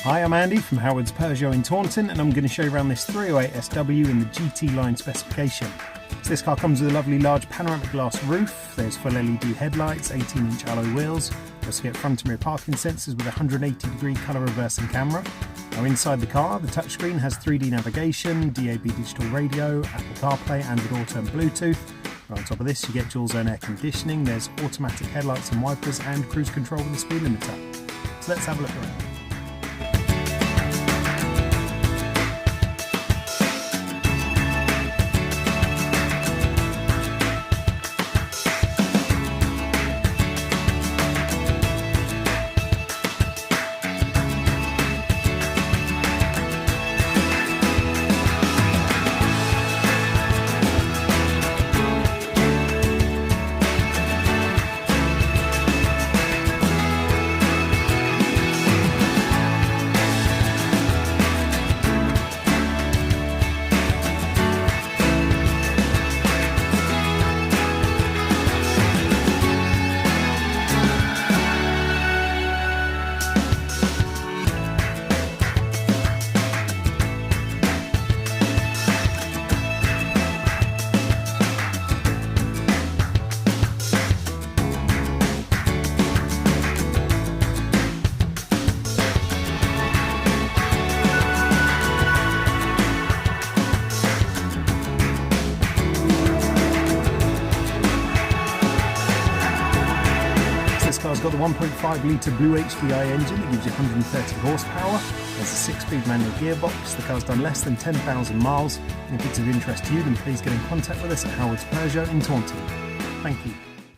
Hi, I'm Andy from Howard's Peugeot in Taunton, and I'm going to show you around this 308 SW in the GT line specification. So this car comes with a lovely large panoramic glass roof, there's full LED headlights, 18-inch alloy wheels, you also get front and rear parking sensors with a 180-degree colour reversing camera. Now inside the car, the touchscreen has 3D navigation, DAB digital radio, Apple CarPlay, Android Auto and Bluetooth. On top of this you get dual zone air conditioning, there's automatic headlights and wipers and cruise control with a speed limiter. So let's have a look around. This car's got the 1.5 litre Blue HDI engine that gives you 130 horsepower. There's a 6-speed manual gearbox. The car's done less than 10,000 miles. And if it's of interest to you, then please get in contact with us at Howard's Peugeot in Taunton. Thank you.